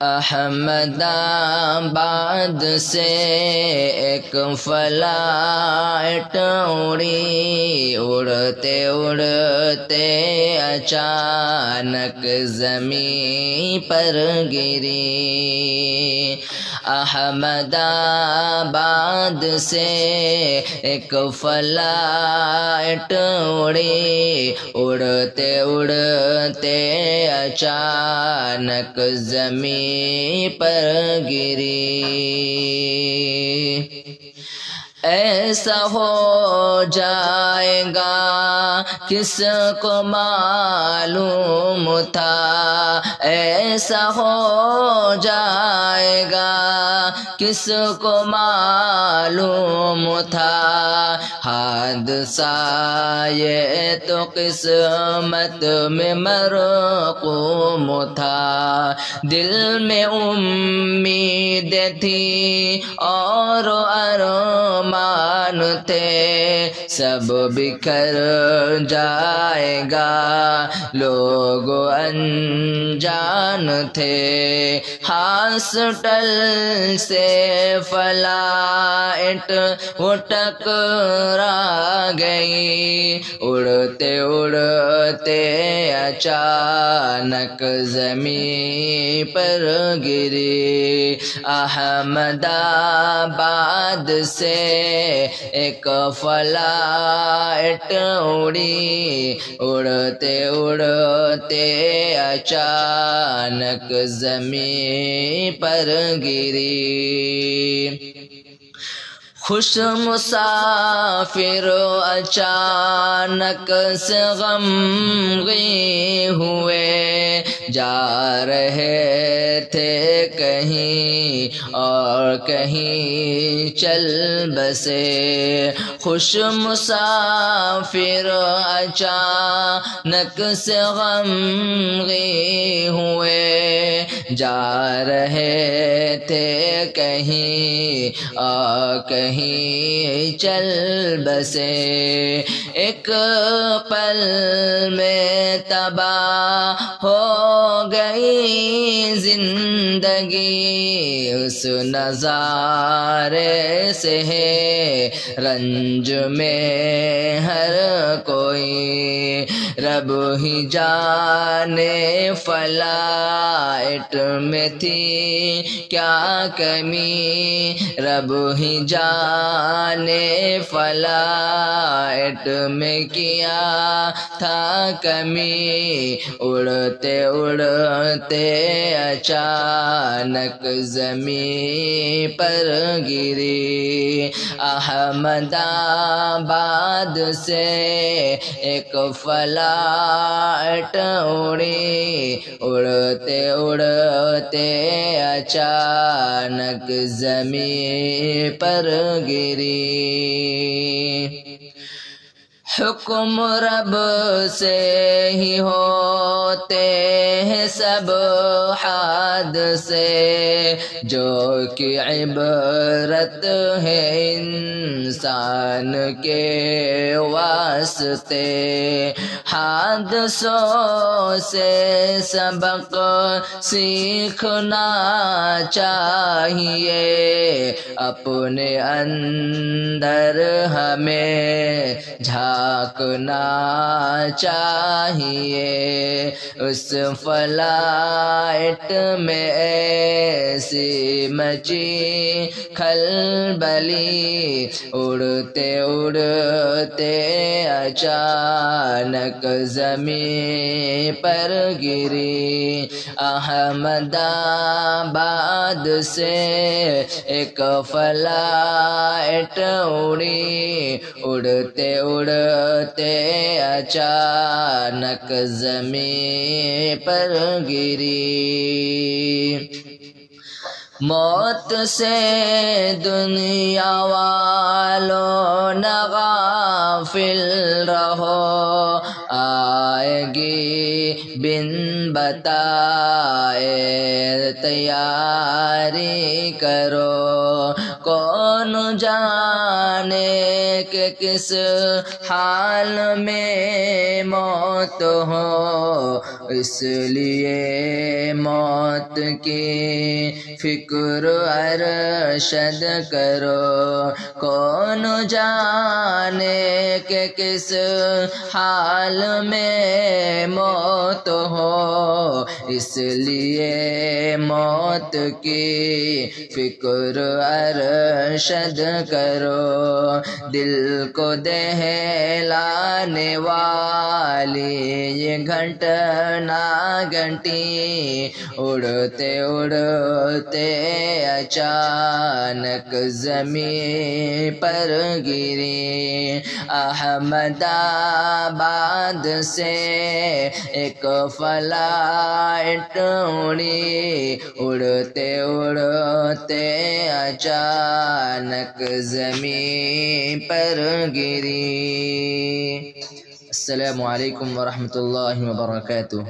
احمد آباد سے ایک فلائٹ اڑی، اڑتے اڑتے اچانک زمین پر گری۔ احمد آباد سے ایک فلائٹ اڑی، اڑتے اڑتے اچانک زمین پر گری۔ ایسا ہو جائے گا کس کو معلوم تھا، ایسا ہو جائے گا کس کو معلوم تھا، حادثہ یہ تو قسمت میں مرقوم تھا۔ دل میں امید تھی اور ارمان تھے، سب بکھر جائے گا، لوگ انجان تھے۔ ہاسپٹل سے فلائٹ وہ ٹکرا گئی، اڑتے اڑتے اچانک زمین پر گری۔ احمد آباد سے ایک فلائٹ اڑی، اڑتے اڑتے اچانک زمین پر گری۔ خوش مسافر اچانک سے غمگین ہوئے، جا رہے تھے کہیں اور کہیں چل بسے۔ خوش مسافر اچانک سے غمگین ہوئے، جا رہے تھے کہیں اور کہیں چل بسے۔ ایک پل میں تباہ ہو گئی زندگی، اس نظارے سے ہے رنج میں ہر کوئی، رب ہی جانے فلائٹ میں تھی کیا کمی، رب ہی جانے فلائٹ میں کیا تھا کمی، اڑتے اڑتے اچانک زمین پر گری۔ احمد آباد سے ایک فلائٹ اڑی، اڑتے اڑتے اچانک زمین پر گری۔ حکم رب سے ہی ہوتے ہیں سب حادثے، جو کہ عبرت ہے انسان کے واسطے۔ حادثوں سے سبق سیکھنا چاہیے، اپنے اندر ہمیں جھانکنا چاہیے۔ اس فلائٹ میں ایسی مچی کھلبلی، اڑتے اڑتے اچانک زمین پر گری۔ احمد آباد سے ایک فلائٹ اڑی، اڑتے اڑتے اچانک زمین پر گری۔ موت سے دنیا والوں نہ غافل رہو، آئے گی بن بتائے تیاری کرو۔ کون جانے کہ کس حال میں موت ہو، اس لیے موت کی فکر ارشد کرو کون جانے کہ کس حال میں موت ہو اس لیے موت کی فکر ارشد کرو دل کو دہلانے والی یہ گھٹنا گھٹی اڑتے اڑتے اچانک زمین پر گری احمد آباد سے ایک فلائٹ اڑی اڑتے اڑتے اچانک زمین پر گری۔ السلام علیکم ورحمۃ اللہ وبرکاتہ۔